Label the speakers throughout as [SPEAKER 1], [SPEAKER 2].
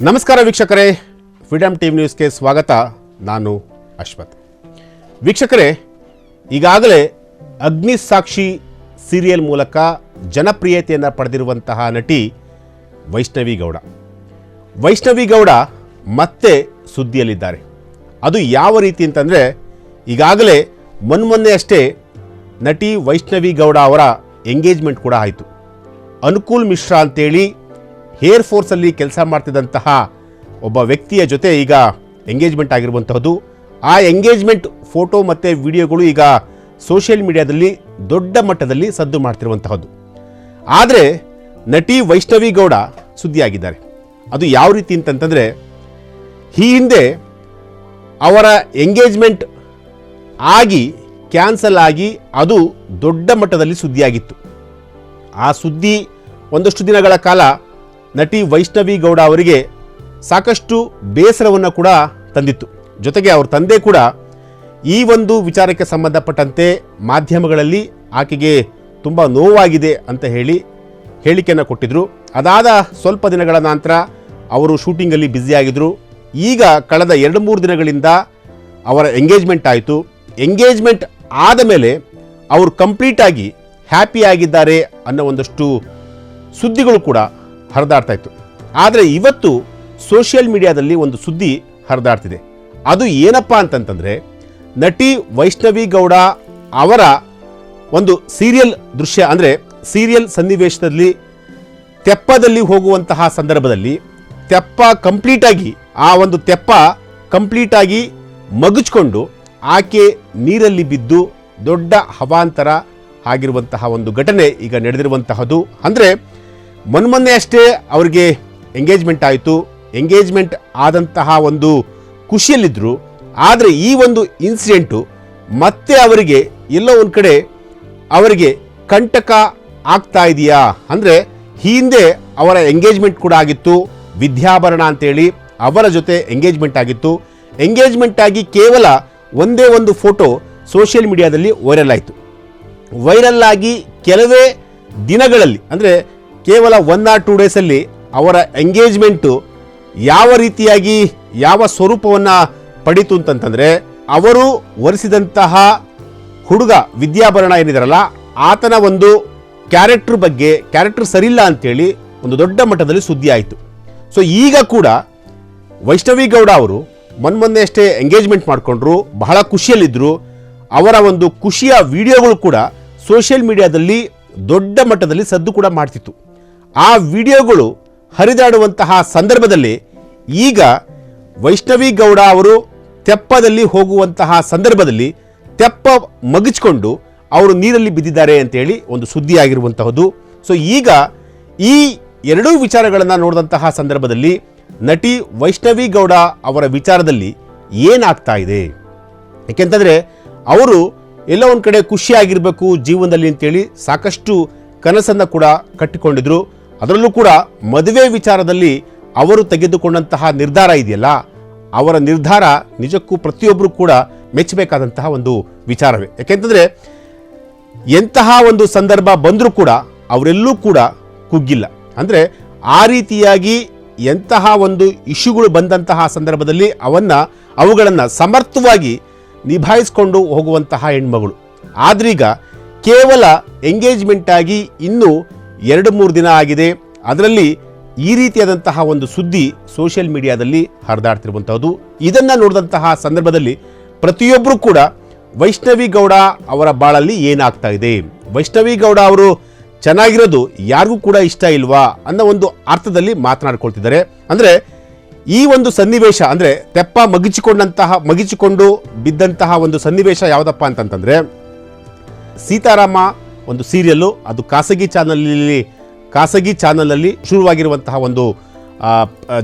[SPEAKER 1] ನಮಸ್ಕಾರ ವೀಕ್ಷಕರೇ, freedom TV ನ್ಯೂಸ್ಗೆ ಸ್ವಾಗತ. ನಾನು ಅಶ್ವಥ್. ವೀಕ್ಷಕರೇ, ಈಗಾಗಲೇ ಅಗ್ನಿಸಾಕ್ಷಿ ಸೀರಿಯಲ್ ಮೂಲಕ ಜನಪ್ರಿಯತೆಯನ್ನು ಪಡೆದಿರುವಂತಹ ನಟಿ ವೈಷ್ಣವಿ ಗೌಡ ಮತ್ತೆ ಸುದ್ದಿಯಲ್ಲಿದ್ದಾರೆ. ಅದು ಯಾವ ರೀತಿ ಅಂತಂದರೆ, ಈಗಾಗಲೇ ಮೊನ್ನೆ ಅಷ್ಟೇ ನಟಿ ವೈಷ್ಣವಿ ಗೌಡ ಅವರ ಎಂಗೇಜ್ಮೆಂಟ್ ಕೂಡ ಆಯಿತು. ಅನುಕೂಲ್ ಮಿಶ್ರಾ ಅಂತೇಳಿ ಏರ್ ಫೋರ್ಸಲ್ಲಿ ಕೆಲಸ ಮಾಡ್ತಿದ್ದಂತಹ ಒಬ್ಬ ವ್ಯಕ್ತಿಯ ಜೊತೆ ಈಗ ಎಂಗೇಜ್ಮೆಂಟ್ ಆಗಿರುವಂತಹದ್ದು. ಆ ಎಂಗೇಜ್ಮೆಂಟ್ ಫೋಟೋ ಮತ್ತು ವಿಡಿಯೋಗಳು ಈಗ ಸೋಷಿಯಲ್ ಮೀಡಿಯಾದಲ್ಲಿ ದೊಡ್ಡ ಮಟ್ಟದಲ್ಲಿ ಸದ್ದು ಮಾಡ್ತಿರುವಂತಹದ್ದು. ಆದರೆ ನಟಿ ವೈಷ್ಣವಿ ಗೌಡ ಸುದ್ದಿಯಾಗಿದ್ದಾರೆ. ಅದು ಯಾವ ರೀತಿ ಅಂತಂತಂದರೆ, ಈ ಹಿಂದೆ ಅವರ ಎಂಗೇಜ್ಮೆಂಟ್ ಆಗಿ ಕ್ಯಾನ್ಸಲ್ ಆಗಿ ಅದು ದೊಡ್ಡ ಮಟ್ಟದಲ್ಲಿ ಸುದ್ದಿಯಾಗಿತ್ತು. ಆ ಸುದ್ದಿ ಒಂದಷ್ಟು ದಿನಗಳ ಕಾಲ ನಟಿ ವೈಷ್ಣವಿ ಗೌಡ ಅವರಿಗೆ ಸಾಕಷ್ಟು ಬೇಸರವನ್ನು ಕೂಡ ತಂದಿತ್ತು. ಜೊತೆಗೆ ಅವ್ರ ತಂದೆ ಕೂಡ ಈ ಒಂದು ವಿಚಾರಕ್ಕೆ ಸಂಬಂಧಪಟ್ಟಂತೆ ಮಾಧ್ಯಮಗಳಲ್ಲಿ ಆಕೆಗೆ ತುಂಬ ನೋವಾಗಿದೆ ಅಂತ ಹೇಳಿ ಹೇಳಿಕೆಯನ್ನು ಕೊಟ್ಟಿದ್ದರು. ಅದಾದ ಸ್ವಲ್ಪ ದಿನಗಳ ನಂತರ ಅವರು ಶೂಟಿಂಗಲ್ಲಿ ಬ್ಯುಸಿಯಾಗಿದ್ದರು. ಈಗ ಕಳೆದ 2-3 ದಿನಗಳಿಂದ ಅವರ ಎಂಗೇಜ್ಮೆಂಟ್ ಆಯಿತು. ಎಂಗೇಜ್ಮೆಂಟ್ ಆದ ಮೇಲೆ ಅವರು ಕಂಪ್ಲೀಟಾಗಿ ಹ್ಯಾಪಿ ಆಗಿದ್ದಾರೆ ಅನ್ನೋ ಒಂದಷ್ಟು ಸುದ್ದಿಗಳು ಕೂಡ ಹರಿದಾಡ್ತಾ ಇತ್ತು. ಆದರೆ ಇವತ್ತು ಸೋಷಿಯಲ್ ಮೀಡಿಯಾದಲ್ಲಿ ಒಂದು ಸುದ್ದಿ ಹರಿದಾಡ್ತಿದೆ. ಅದು ಏನಪ್ಪ ಅಂತಂತಂದರೆ, ನಟಿ ವೈಷ್ಣವಿ ಗೌಡ ಅವರ ಒಂದು ಸೀರಿಯಲ್ ದೃಶ್ಯ, ಅಂದರೆ ಸೀರಿಯಲ್ ಸನ್ನಿವೇಶದಲ್ಲಿ ತೆಪ್ಪದಲ್ಲಿ ಹೋಗುವಂತಹ ಸಂದರ್ಭದಲ್ಲಿ ತೆಪ್ಪ ಕಂಪ್ಲೀಟಾಗಿ ಮಗುಚ್ಕೊಂಡು ಆಕೆ ನೀರಲ್ಲಿ ಬಿದ್ದು ದೊಡ್ಡ ಹವಾಂತರ ಆಗಿರುವಂತಹ ಒಂದು ಘಟನೆ ಈಗ ನಡೆದಿರುವಂತಹದ್ದು. ಅಂದರೆ ಮೊನ್ನೆ ಅಷ್ಟೇ ಅವರಿಗೆ ಎಂಗೇಜ್ಮೆಂಟ್ ಆಯಿತು. ಎಂಗೇಜ್ಮೆಂಟ್ ಆದಂತಹ ಒಂದು ಖುಷಿಯಲ್ಲಿದ್ದರು. ಆದರೆ ಈ ಒಂದು ಇನ್ಸಿಡೆಂಟು ಮತ್ತೆ ಅವರಿಗೆ ಎಲ್ಲೋ ಒಂದು ಕಡೆ ಅವರಿಗೆ ಕಂಟಕ ಆಗ್ತಾ ಇದೆಯಾ ಅಂದರೆ, ಹಿಂದೆ ಅವರ ಎಂಗೇಜ್ಮೆಂಟ್ ಕೂಡ ಆಗಿತ್ತು. ವಿದ್ಯಾಭರಣ ಅಂತೇಳಿ ಅವರ ಜೊತೆ ಎಂಗೇಜ್ಮೆಂಟ್ ಆಗಿತ್ತು. ಎಂಗೇಜ್ಮೆಂಟ್ ಆಗಿ ಕೇವಲ ಒಂದೇ ಒಂದು ಫೋಟೋ ಸೋಷಿಯಲ್ ಮೀಡಿಯಾದಲ್ಲಿ ವೈರಲ್ ಆಗಿ ಕೆಲವೇ ದಿನಗಳಲ್ಲಿ, ಅಂದರೆ ಕೇವಲ 1 or 2 ಡೇಸಲ್ಲಿ ಅವರ ಎಂಗೇಜ್ಮೆಂಟು ಯಾವ ರೀತಿಯಾಗಿ ಯಾವ ಸ್ವರೂಪವನ್ನು ಪಡೀತು ಅಂತಂತಂದರೆ, ಅವರು ವರಿಸಿದಂತಹ ಹುಡುಗ ವಿದ್ಯಾಭರಣ ಏನಿದಾರಲ್ಲ, ಆತನ ಒಂದು ಕ್ಯಾರೆಕ್ಟರ್ ಸರಿಯಿಲ್ಲ ಅಂತೇಳಿ ಒಂದು ದೊಡ್ಡ ಮಟ್ಟದಲ್ಲಿ ಸುದ್ದಿ ಆಯಿತು. ಸೊ ಈಗ ಕೂಡ ವೈಷ್ಣವಿ ಗೌಡ ಅವರು ಮೊನ್ನೆ ಅಷ್ಟೇ ಎಂಗೇಜ್ಮೆಂಟ್ ಮಾಡಿಕೊಂಡ್ರು, ಬಹಳ ಖುಷಿಯಲ್ಲಿದ್ದರು. ಅವರ ಒಂದು ಖುಷಿಯ ವಿಡಿಯೋಗಳು ಕೂಡ ಸೋಷಿಯಲ್ ಮೀಡಿಯಾದಲ್ಲಿ ದೊಡ್ಡ ಮಟ್ಟದಲ್ಲಿ ಸದ್ದು ಕೂಡ ಮಾಡ್ತಿತ್ತು. ಆ ವಿಡಿಯೋಗಳು ಹರಿದಾಡುವಂತಹ ಸಂದರ್ಭದಲ್ಲಿ ಈಗ ವೈಷ್ಣವಿ ಗೌಡ ಅವರು ತೆಪ್ಪದಲ್ಲಿ ಹೋಗುವಂತಹ ಸಂದರ್ಭದಲ್ಲಿ ತೆಪ್ಪ ಮಗುಚ್ಕೊಂಡು ಅವರು ನೀರಲ್ಲಿ ಬಿದ್ದಿದ್ದಾರೆ ಅಂತೇಳಿ ಒಂದು ಸುದ್ದಿ ಆಗಿರುವಂತಹದ್ದು. ಸೊ ಈಗ ಈ ಎರಡೂ ವಿಚಾರಗಳನ್ನು ನೋಡಿದಂತಹ ಸಂದರ್ಭದಲ್ಲಿ ನಟಿ ವೈಷ್ಣವಿ ಗೌಡ ಅವರ ವಿಚಾರದಲ್ಲಿ ಏನಾಗ್ತಾ ಇದೆ, ಯಾಕೆಂತಂದರೆ ಅವರು ಎಲ್ಲೋ ಒಂದು ಕಡೆ ಖುಷಿಯಾಗಿರಬೇಕು ಜೀವನದಲ್ಲಿ ಅಂತೇಳಿ ಸಾಕಷ್ಟು ಕನಸನ್ನು ಕೂಡ ಕಟ್ಟಿಕೊಂಡಿದ್ರು. ಅದರಲ್ಲೂ ಕೂಡ ಮದುವೆ ವಿಚಾರದಲ್ಲಿ ಅವರು ತೆಗೆದುಕೊಂಡಂತಹ ನಿರ್ಧಾರ ಇದೆಯಲ್ಲ, ಅವರ ನಿರ್ಧಾರ ನಿಜಕ್ಕೂ ಪ್ರತಿಯೊಬ್ಬರು ಕೂಡ ಮೆಚ್ಚಬೇಕಾದಂತಹ ಒಂದು ವಿಚಾರವೇ. ಯಾಕೆಂತಂದರೆ ಎಂತಹ ಒಂದು ಸಂದರ್ಭ ಬಂದರೂ ಕೂಡ ಅವರೆಲ್ಲೂ ಕೂಡ ಕುಗ್ಗಿಲ್ಲ. ಅಂದರೆ ಆ ರೀತಿಯಾಗಿ ಎಂತಹ ಒಂದು ಇಶ್ಯೂಗಳು ಬಂದಂತಹ ಸಂದರ್ಭದಲ್ಲಿ ಅವುಗಳನ್ನು ಸಮರ್ಥವಾಗಿ ನಿಭಾಯಿಸಿಕೊಂಡು ಹೋಗುವಂತಹ ಹೆಣ್ಮಗಳು. ಆದ್ರೀಗ ಕೇವಲ ಎಂಗೇಜ್ಮೆಂಟ್ ಆಗಿ ಇನ್ನೂ 2-3 ದಿನ ಆಗಿದೆ. ಅದರಲ್ಲಿ ಈ ರೀತಿಯಾದಂತಹ ಒಂದು ಸುದ್ದಿ ಸೋಷಿಯಲ್ ಮೀಡಿಯಾದಲ್ಲಿ ಹರಿದಾಡ್ತಿರುವಂತಹದ್ದು. ಇದನ್ನು ನೋಡಿದಂತಹ ಸಂದರ್ಭದಲ್ಲಿ ಪ್ರತಿಯೊಬ್ಬರು ಕೂಡ ವೈಷ್ಣವಿ ಗೌಡ ಅವರ ಬಾಳಲ್ಲಿ ಏನಾಗ್ತಾ ಇದೆ, ವೈಷ್ಣವಿ ಗೌಡ ಅವರು ಚೆನ್ನಾಗಿರೋದು ಯಾರಿಗೂ ಕೂಡ ಇಷ್ಟ ಇಲ್ವಾ ಅನ್ನೋ ಒಂದು ಅರ್ಥದಲ್ಲಿ ಮಾತನಾಡ್ಕೊಳ್ತಿದ್ದಾರೆ. ಅಂದರೆ ಈ ಒಂದು ಸನ್ನಿವೇಶ, ಅಂದರೆ ತೆಪ್ಪ ಮಗಿಚಿಕೊಂಡು ಬಿದ್ದಂತಹ ಒಂದು ಸನ್ನಿವೇಶ ಯಾವುದಪ್ಪ ಅಂತಂತಂದರೆ, ಸೀತಾರಾಮ ಒಂದು ಸೀರಿಯಲ್ಲು, ಅದು ಖಾಸಗಿ ಚಾನಲಲ್ಲಿ ಶುರುವಾಗಿರುವಂತಹ ಒಂದು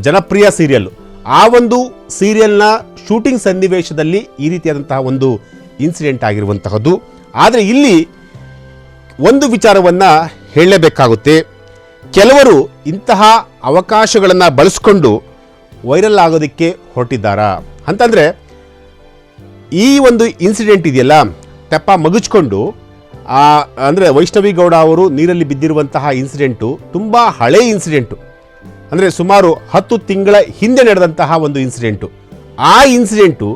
[SPEAKER 1] ಜನಪ್ರಿಯ ಸೀರಿಯಲ್ಲು. ಆ ಒಂದು ಸೀರಿಯಲ್ನ ಶೂಟಿಂಗ್ ಸನ್ನಿವೇಶದಲ್ಲಿ ಈ ರೀತಿಯಾದಂತಹ ಒಂದು ಇನ್ಸಿಡೆಂಟ್ ಆಗಿರುವಂತಹದ್ದು. ಆದರೆ ಇಲ್ಲಿ ಒಂದು ವಿಚಾರವನ್ನು ಹೇಳಲೇಬೇಕಾಗುತ್ತೆ. ಕೆಲವರು ಇಂತಹ ಅವಕಾಶಗಳನ್ನು ಬಳಸಿಕೊಂಡು ವೈರಲ್ ಆಗೋದಕ್ಕೆ ಹೊರಟಿದ್ದಾರಾ ಅಂತಂದರೆ, ಈ ಒಂದು ಇನ್ಸಿಡೆಂಟ್ ಇದೆಯಲ್ಲ, ತೆಪ್ಪ ಮಗುಚ್ಕೊಂಡು ಅಂದರೆ ವೈಷ್ಣವಿ ಗೌಡ ಅವರು ನೀರಲ್ಲಿ ಬಿದ್ದಿರುವಂತಹ ಇನ್ಸಿಡೆಂಟು ತುಂಬ ಹಳೆ ಇನ್ಸಿಡೆಂಟು. ಅಂದರೆ ಸುಮಾರು 10 ತಿಂಗಳ ಹಿಂದೆ ನಡೆದಂತಹ ಒಂದು ಇನ್ಸಿಡೆಂಟು. ಆ ಇನ್ಸಿಡೆಂಟು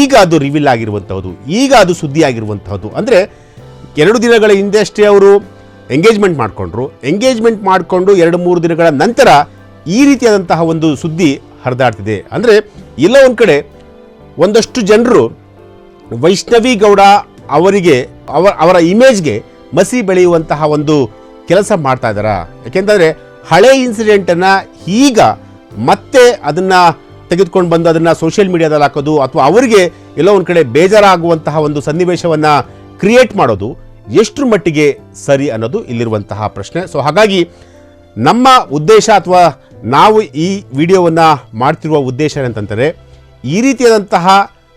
[SPEAKER 1] ಈಗ ಅದು ರಿವೀಲ್ ಆಗಿರುವಂತಹದ್ದು, ಈಗ ಅದು ಸುದ್ದಿ ಆಗಿರುವಂತಹದ್ದು. ಅಂದರೆ 2 ದಿನಗಳ ಹಿಂದೆ ಅಷ್ಟೇ ಅವರು ಎಂಗೇಜ್ಮೆಂಟ್ ಮಾಡಿಕೊಂಡ್ರು. ಎಂಗೇಜ್ಮೆಂಟ್ ಮಾಡಿಕೊಂಡು 2-3 ದಿನಗಳ ನಂತರ ಈ ರೀತಿಯಾದಂತಹ ಒಂದು ಸುದ್ದಿ ಹರಿದಾಡ್ತಿದೆ. ಅಂದರೆ ಎಲ್ಲ ಒಂದು ಕಡೆ ಒಂದಷ್ಟು ಜನರು ವೈಷ್ಣವಿ ಗೌಡ ಅವರಿಗೆ ಅವರ ಇಮೇಜ್ಗೆ ಮಸಿ ಬೆಳೆಯುವಂತಹ ಒಂದು ಕೆಲಸ ಮಾಡ್ತಾ ಇದ್ದಾರಾ? ಯಾಕೆಂತಂದರೆ ಹಳೆ ಇನ್ಸಿಡೆಂಟನ್ನು ಈಗ ಮತ್ತೆ ಅದನ್ನು ತೆಗೆದುಕೊಂಡು ಬಂದು ಅದನ್ನು ಸೋಷಿಯಲ್ ಮೀಡಿಯಾದಲ್ಲಿ ಹಾಕೋದು ಅಥವಾ ಅವರಿಗೆ ಎಲ್ಲೋ ಒಂದು ಕಡೆ ಬೇಜಾರಾಗುವಂತಹ ಒಂದು ಸನ್ನಿವೇಶವನ್ನು ಕ್ರಿಯೇಟ್ ಮಾಡೋದು ಎಷ್ಟರ ಮಟ್ಟಿಗೆ ಸರಿ ಅನ್ನೋದು ಇಲ್ಲಿರುವಂತಹ ಪ್ರಶ್ನೆ. ಸೊ ಹಾಗಾಗಿ ನಮ್ಮ ಉದ್ದೇಶ ಅಥವಾ ನಾವು ಈ ವಿಡಿಯೋವನ್ನು ಮಾಡ್ತಿರುವ ಉದ್ದೇಶ ಏನಂತಂದರೆ ಈ ರೀತಿಯಾದಂತಹ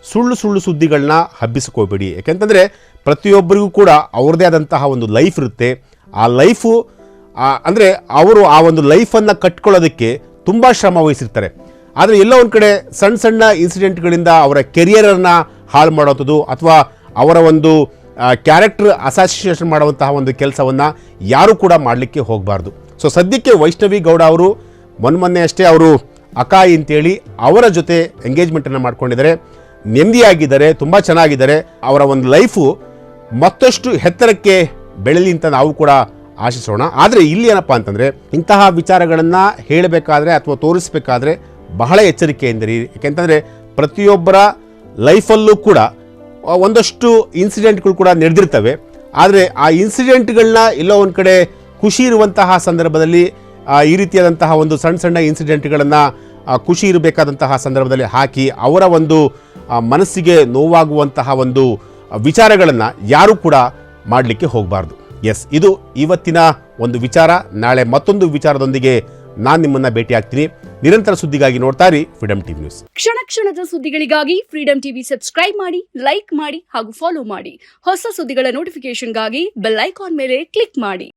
[SPEAKER 1] ಸುಳ್ಳು ಸುದ್ದಿಗಳನ್ನ ಹಬ್ಬಿಸ್ಕೋಬೇಡಿ. ಯಾಕೆಂತಂದರೆ ಪ್ರತಿಯೊಬ್ಬರಿಗೂ ಕೂಡ ಅವ್ರದ್ದೇ ಆದಂತಹ ಒಂದು ಲೈಫ್ ಇರುತ್ತೆ. ಆ ಲೈಫು ಅಂದರೆ ಅವರು ಆ ಒಂದು ಲೈಫನ್ನು ಕಟ್ಕೊಳ್ಳೋದಕ್ಕೆ ತುಂಬ ಶ್ರಮ ವಹಿಸಿರ್ತಾರೆ. ಆದರೆ ಎಲ್ಲೋ ಒಂದು ಕಡೆ ಸಣ್ಣ ಇನ್ಸಿಡೆಂಟ್ಗಳಿಂದ ಅವರ ಕೆರಿಯರನ್ನು ಹಾಳು ಮಾಡೋಂಥದ್ದು ಅಥವಾ ಅವರ ಒಂದು ಕ್ಯಾರೆಕ್ಟರ್ ಅಸಾಸಿಯೇಷನ್ ಮಾಡುವಂತಹ ಒಂದು ಕೆಲಸವನ್ನು ಯಾರೂ ಕೂಡ ಮಾಡಲಿಕ್ಕೆ ಹೋಗಬಾರ್ದು. ಸೊ ಸದ್ಯಕ್ಕೆ ವೈಷ್ಣವಿ ಗೌಡ ಅವರು ಮೊನ್ನೆ ಅಷ್ಟೇ ಅವರು ಅಕಾಯಿ ಅಂತೇಳಿ ಅವರ ಜೊತೆ ಎಂಗೇಜ್ಮೆಂಟನ್ನು ಮಾಡ್ಕೊಂಡಿದ್ದಾರೆ, ನೆಮ್ಮದಿಯಾಗಿದ್ದಾರೆ, ತುಂಬ ಚೆನ್ನಾಗಿದ್ದಾರೆ. ಅವರ ಒಂದು ಲೈಫು ಮತ್ತಷ್ಟು ಎತ್ತರಕ್ಕೆ ಬೆಳಲಿ ಅಂತ ನಾವು ಕೂಡ ಆಶಿಸೋಣ. ಆದರೆ ಇಲ್ಲಿ ಏನಪ್ಪ ಅಂತಂದರೆ ಇಂತಹ ವಿಚಾರಗಳನ್ನು ಹೇಳಬೇಕಾದ್ರೆ ಅಥವಾ ತೋರಿಸಬೇಕಾದ್ರೆ ಬಹಳ ಎಚ್ಚರಿಕೆಯಿಂದಿರಿ. ಯಾಕೆಂತಂದರೆ ಪ್ರತಿಯೊಬ್ಬರ ಲೈಫಲ್ಲೂ ಕೂಡ ಒಂದಷ್ಟು ಇನ್ಸಿಡೆಂಟ್ಗಳು ಕೂಡ ನಡೆದಿರ್ತವೆ. ಆದರೆ ಆ ಇನ್ಸಿಡೆಂಟ್ಗಳನ್ನ ಎಲ್ಲೋ ಒಂದು ಕಡೆ ಖುಷಿ ಇರುವಂತಹ ಸಂದರ್ಭದಲ್ಲಿ ಈ ರೀತಿಯಾದಂತಹ ಒಂದು ಸಣ್ಣ ಇನ್ಸಿಡೆಂಟ್ಗಳನ್ನು ಖುಷಿ ಇರಬೇಕಾದಂತಹ ಸಂದರ್ಭದಲ್ಲಿ ಹಾಕಿ ಅವರ ಒಂದು ಮನಸ್ಸಿಗೆ ನೋವಾಗುವಂತಹ ಒಂದು ವಿಚಾರಗಳನ್ನು ಯಾರೂ ಕೂಡ ಮಾಡಲಿಕ್ಕೆ ಹೋಗಬಾರ್ದು. ಎಸ್, ಇದು ಇವತ್ತಿನ ಒಂದು ವಿಚಾರ. ನಾಳೆ ಮತ್ತೊಂದು ವಿಚಾರದೊಂದಿಗೆ ನಾನು ನಿಮ್ಮನ್ನ ಭೇಟಿ ಆಗ್ತೀನಿ. ನಿರಂತರ ಸುದ್ದಿಗಾಗಿ ನೋಡ್ತಾ ಇರಿ ಫ್ರೀಡಮ್ ಟಿವಿ ನ್ಯೂಸ್.
[SPEAKER 2] ಕ್ಷಣ ಕ್ಷಣದ ಸುದ್ದಿಗಳಿಗಾಗಿ ಫ್ರೀಡಮ್ ಟಿವಿ ಸಬ್ಸ್ಕ್ರೈಬ್ ಮಾಡಿ, ಲೈಕ್ ಮಾಡಿ ಹಾಗೂ ಫಾಲೋ ಮಾಡಿ. ಹೊಸ ಸುದ್ದಿಗಳ ನೋಟಿಫಿಕೇಶನ್ಗಾಗಿ ಬೆಲ್ ಐಕಾನ್ ಮೇಲೆ ಕ್ಲಿಕ್ ಮಾಡಿ.